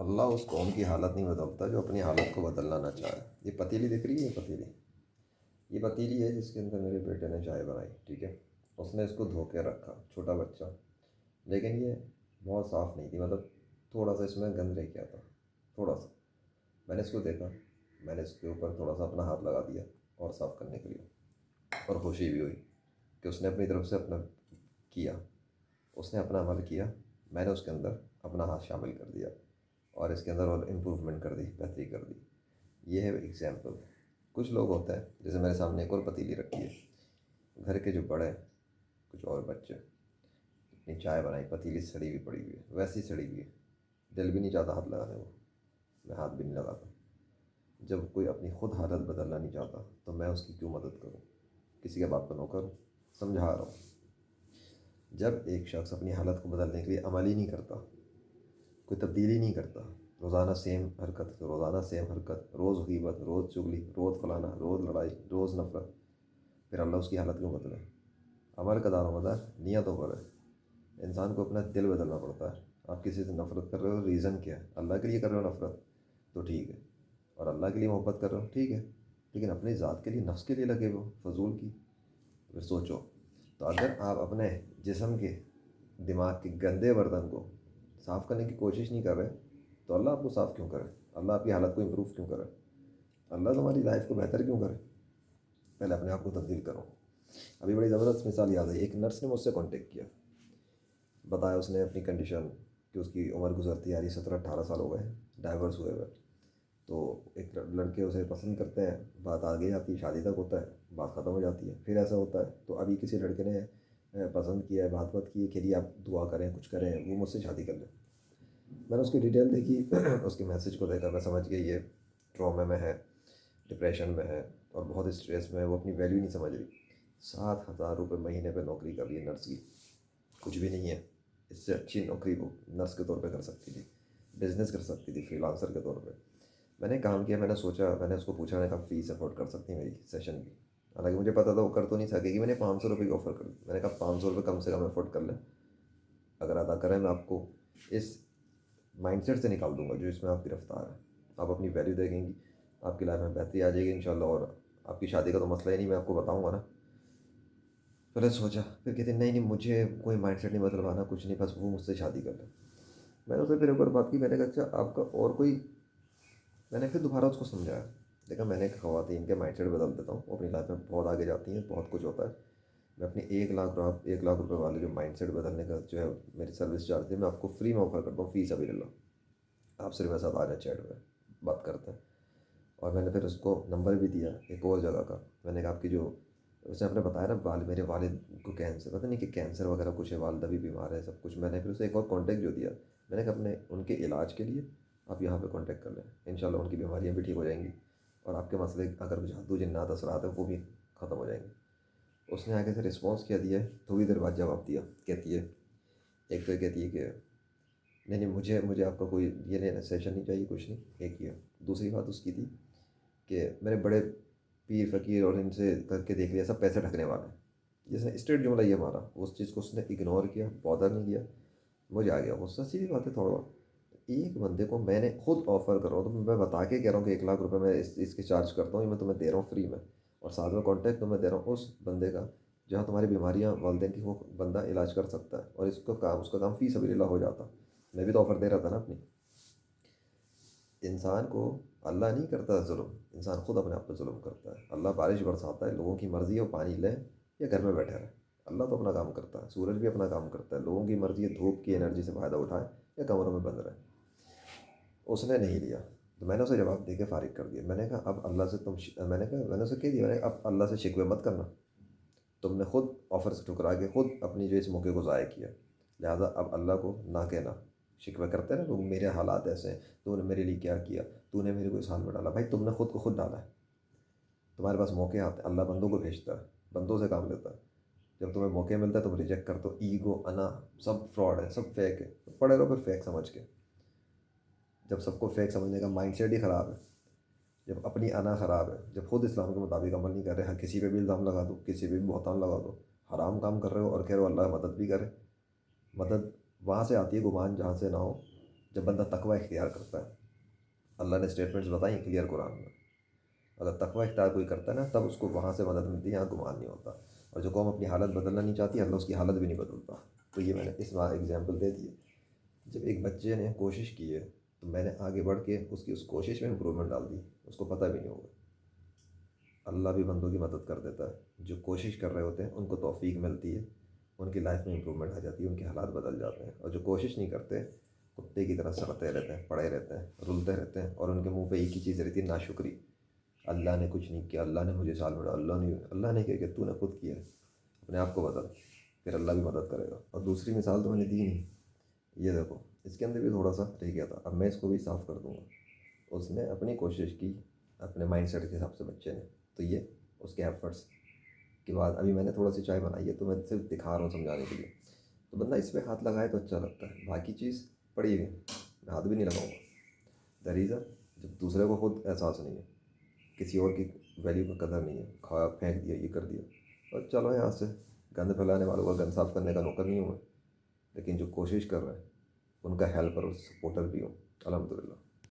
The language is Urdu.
اللہ اس قوم کی حالت نہیں بدلتا جو اپنی حالت کو بدلنا نہ چاہے۔ یہ پتیلی دکھ رہی ہے، یہ پتیلی ہے جس کے اندر میرے بیٹے نے چائے بنائی، ٹھیک ہے۔ اس نے اس کو دھو کے رکھا، چھوٹا بچہ، لیکن یہ بہت صاف نہیں تھی، مطلب تھوڑا سا اس میں گند رہ گیا تھا، تھوڑا سا۔ میں نے اس کو دیکھا، میں نے اس کے اوپر تھوڑا سا اپنا ہاتھ لگا دیا اور صاف کرنے کے لیے، اور خوشی بھی ہوئی کہ اس نے اپنی طرف سے اپنا کیا، اس نے اپنا عمل کیا، میں نے اس کے اندر اپنا ہاتھ شامل کر دیا اور اس کے اندر اور امپروومنٹ کر دی، بہتری کر دی۔ یہ ہے ایگزامپل۔ کچھ لوگ ہوتے ہیں، جیسے میرے سامنے ایک اور پتیلی رکھی ہے، گھر کے جو بڑے کچھ اور بچے، اپنی چائے بنائی، پتیلی سڑی ہوئی پڑی ہوئی ہے، ویسی سڑی ہوئی ہے، دل بھی نہیں چاہتا ہاتھ لگانے کو، میں ہاتھ بھی نہیں لگاتا۔ جب کوئی اپنی خود حالت بدلنا نہیں چاہتا تو میں اس کی کیوں مدد کروں، کسی کا باپ کا نوکر ہوں؟ سمجھا رہا ہوں۔ جب ایک شخص اپنی حالت کو بدلنے کے لیے عمل ہی نہیں کرتا، کوئی تبدیلی نہیں کرتا، روزانہ سیم حرکت، روز غیبت، روز چغلی، روز فلانا، روز لڑائی، روز نفرت، پھر اللہ اس کی حالت کیوں بدلے؟ عمل کا دار و مدار نیتوں پر ہے۔ انسان کو اپنا دل بدلنا پڑتا ہے۔ آپ کسی سے نفرت کر رہے ہو، ریزن کیا ہے؟ اللہ کے لیے کر رہے ہو نفرت تو ٹھیک ہے، اور اللہ کے لیے محبت کر رہے ہو ٹھیک ہے، لیکن اپنی ذات کے لیے، نفس کے لیے لگے ہو فضول کی، پھر سوچو۔ تو اگر آپ اپنے جسم کے، دماغ کے گندے برتن کو صاف کرنے کی کوشش نہیں کر رہے تو اللہ آپ کو صاف کیوں کرے؟ اللہ آپ کی حالت کو امپروو کیوں کرے؟ اللہ تمہاری لائف کو بہتر کیوں کرے؟ پہلے اپنے آپ کو تبدیل کرو۔ ابھی بڑی زبردست مثال یاد ہے، ایک نرس نے مجھ سے کانٹیکٹ کیا، بتایا اس نے اپنی کنڈیشن کہ اس کی عمر گزرتی آ رہی، 17-18 سال ہو گئے، ڈائیورس ہوئے ہوئے، تو ایک لڑکے اسے پسند کرتے ہیں، بات آگے آتی ہے، شادی تک ہوتا ہے، بات ختم ہو جاتی ہے، پھر ایسا ہوتا ہے۔ تو ابھی کسی لڑکے نے پسند کیا ہے، بات کی کہ لیے آپ دعا کریں، کچھ کریں، وہ مجھ سے شادی کر لیں۔ میں نے اس کی ڈیٹیل دیکھی، اس کے میسیج کو دیکھا، میں سمجھ گیا یہ ٹرامے میں ہے، ڈپریشن میں ہے، اور بہت اسٹریس میں ہے، وہ اپنی ویلیو نہیں سمجھ رہی۔ 7,000 روپے مہینے پہ نوکری کر رہی ہے نرس کی، کچھ بھی نہیں ہے، اس سے اچھی نوکری وہ نرس کے طور پہ کر سکتی تھی، بزنس کر سکتی تھی فری لانسر کے طور پہ۔ میں نے کام کیا، میں نے سوچا، میں نے اس کو پوچھا، میں نے کہا فیس افورڈ کر سکتی میری سیشن کی؟ حالانکہ مجھے پتا تھا وہ کر تو نہیں سکے گی۔ میں نے 500 روپے کی آفر کر دی، میں نے کہا 500 روپے کم سے کم افورڈ کر لیں، اگر ادا کریں میں آپ کو اس مائنڈ سیٹ سے نکال دوں گا جو اس میں آپ گرفتار ہیں۔ آپ اپنی ویلیو دیکھیں گی، آپ کی لائف میں بہتری آ جائے گی انشاءاللہ، اور آپ کی شادی کا تو مسئلہ ہی نہیں، میں آپ کو بتاؤں گا نا۔ پہلے سوچا، پھر کہتے نہیں نہیں مجھے کوئی مائنڈ سیٹ نہیں بدلوانا، کچھ نہیں، بس وہ مجھ سے شادی کر لیں۔ میں نے اسے پھر ایک اور بات کی، میں نے کہا اچھا آپ کا اور کوئی، میں نے پھر دوبارہ اس کو سمجھایا، دیکھا میں نے خواتین کے مائنڈ سیٹ بدل دیتا ہوں، وہ اپنی لائف میں بہت آگے جاتی ہیں، بہت کچھ ہوتا ہے۔ میں اپنے 1 لاکھ روپے والے جو مائنڈ سیٹ بدلنے کا جو ہے میری سروس چارج ہے، میں آپ کو فری میں آفر کرتا ہوں، فیس ابھی لے لو، آپ صرف میرے ساتھ آ جائیں، چیٹ پہ بات کرتے ہیں۔ اور میں نے پھر اس کو نمبر بھی دیا ایک اور جگہ کا، میں نے کہا آپ کی جو، اس نے آپ نے بتایا نا میرے والد کو کینسر، پتہ نہیں کہ کینسر وغیرہ کچھ ہے، والدہ بھی بیمار ہے، سب کچھ۔ میں نے پھر اسے ایک اور کانٹیکٹ جو دیا، میں نے کہا اپنے ان کے علاج کے لیے آپ یہاں پہ کانٹیکٹ کر لیں، انشاءاللہ ان کی بیماریاں بھی ٹھیک ہو جائیں گی، اور آپ کے مسئلے اگر جادو جنات اثرات ہیں وہ بھی ختم ہو جائیں گے۔ اس نے آگے سے رسپانس کیا دیا ہے، تھوڑی دیر بعد جواب دیا، کہتی ہے، ایک تو کہتی ہے کہ نہیں نہیں مجھے آپ کا کوئی یہ نہیں سیشن نہیں چاہیے، کچھ نہیں، ایک یہ۔ دوسری بات اس کی تھی کہ میرے بڑے پیر فقیر اور ان سے کر کے دیکھ لیا، سب پیسے ڈھکنے والے ہیں۔ جس نے اسٹریٹ جملہ یہ مارا، اس چیز کو اس نے اگنور کیا، بادر نہیں کیا، مجھے آ گیا غصہ۔ سیدھی بات ہے، تھوڑا ایک بندے کو میں نے خود آفر کر رہا ہوں، تو میں بتا کے کہہ رہا ہوں کہ 1 لاکھ روپے میں اس کے چارج کرتا ہوں، یہ میں تمہیں دے رہا ہوں فری میں، اور ساتھ میں کانٹیکٹ تمہیں دے رہا ہوں اس بندے کا جہاں تمہاری بیماریاں والدین کی وہ بندہ علاج کر سکتا ہے، اور اس کا کام فی سبیل اللہ ہو جاتا۔ میں بھی تو آفر دے رہا تھا نا اپنی۔ انسان کو اللہ نہیں کرتا ظلم، انسان خود اپنے آپ پہ ظلم کرتا ہے۔ اللہ بارش برساتا ہے، لوگوں کی مرضی ہے وہ پانی لیں یا گھر میں بیٹھے رہے، اللہ تو اپنا کام کرتا ہے، سورج بھی اپنا کام کرتا ہے، لوگوں کی مرضی ہے دھوپ کی انرجی سے فائدہ اٹھائے یا کمروں میں بند رہے۔ اس نے نہیں لیا، تو میں نے اسے جواب دے کے فارغ کر دیا۔ میں نے کہا اب اللہ سے میں نے اسے کہہ دیا، میں نے کہا اب اللہ سے شکوے مت کرنا، تم نے خود آفر سے ٹھکرا کے خود اپنی جو اس موقع کو ضائع کیا، لہٰذا اب اللہ کو نہ کہنا۔ شکوہ کرتے ہیں نا لوگ، میرے حالات ایسے ہیں، تو نے میرے لیے کیا کیا، تو نے میرے کو اس حال میں ڈالا۔ بھائی تم نے خود کو خود ڈالا ہے، تمہارے پاس موقع آتے ہیں، اللہ بندوں کو بھیجتا ہے، بندوں سے کام لیتا ہے۔ جب تمہیں موقع ملتا ہے تم ریجیکٹ کرتے ہو، ایگو، انا، سب فراڈ ہے، سب فیک ہے، پڑے رہو پھر فیک سمجھ کے۔ جب سب کو فیک سمجھنے کا مائنڈ سیٹ ہی خراب ہے، جب اپنی انا خراب ہے، جب خود اسلام کے مطابق عمل نہیں کر رہے، ہر کسی پہ بھی الزام لگا دو، کسی پہ بھی بہتان لگا دو، حرام کام کر رہے ہو اور کہہ رہے ہو اللہ مدد بھی کرے۔ مدد وہاں سے آتی ہے گمان جہاں سے نہ ہو، جب بندہ تقوی اختیار کرتا ہے، اللہ نے اسٹیٹمنٹس بتائیں کلیئر قرآن میں، اگر تقوی اختیار کوئی کرتا ہے نا تب اس کو وہاں سے مدد ملتی ہے، یہاں گمان نہیں ہوتا۔ اور جو قوم اپنی حالت بدلنا نہیں چاہتی اللہ اس کی حالت بھی نہیں بدلتا۔ تو یہ میں نے اس بار ایگزامپل دے دی ہے، جب ایک بچے نے کوشش کی ہے تو میں نے آگے بڑھ کے اس کی اس کوشش میں امپرومنٹ ڈال دی، اس کو پتہ بھی نہیں ہوگا۔ اللہ بھی بندوں کی مدد کر دیتا ہے، جو کوشش کر رہے ہوتے ہیں ان کو توفیق ملتی ہے، ان کی لائف میں امپرومنٹ آ جاتی ہے، ان کے حالات بدل جاتے ہیں۔ اور جو کوشش نہیں کرتے کتے کی طرح سڑتے رہتے ہیں، پڑے رہتے ہیں، رلتے رہتے ہیں، اور ان کے منہ پہ ایک ہی چیز رہتی ہے، ناشکری۔ اللہ نے کچھ نہیں کیا، اللہ نے مجھے سال بڑھا، اللہ نے کیا کہ تو نے خود کیا ہے، اپنے آپ کو بدل، پھر اللہ بھی مدد کرے گا۔ اور دوسری مثال تو میں نے دی نہیں، یہ دیکھو اس کے اندر بھی تھوڑا سا رہ گیا تھا، اب میں اس کو بھی صاف کر دوں گا۔ اس نے اپنی کوشش کی اپنے مائنڈ سیٹ کے حساب سے بچے نے، تو یہ اس کے ایفرٹس کے بعد ابھی میں نے تھوڑا سی چائے بنائی ہے تو میں صرف دکھا رہا ہوں سمجھانے کے لیے، تو بندہ اس پہ ہاتھ لگائے تو اچھا لگتا ہے، باقی چیز پڑی ہوئی میں ہاتھ بھی نہیں لگاؤں گا۔ دا ریزن جب دوسرے کو خود احساس نہیں ہے، کسی اور کی ویلیو کا قدر نہیں ہے، کھایا پھینک دیا، یہ کر دیا، اور چلو یہاں سے گند پھیلانے والوں کا گند صاف کرنے کا نوکر نہیں ہوں میں، لیکن جو کوشش کر رہے ہیں ان کا ہیلپر اور سپورٹر بھی ہوں، الحمدللہ۔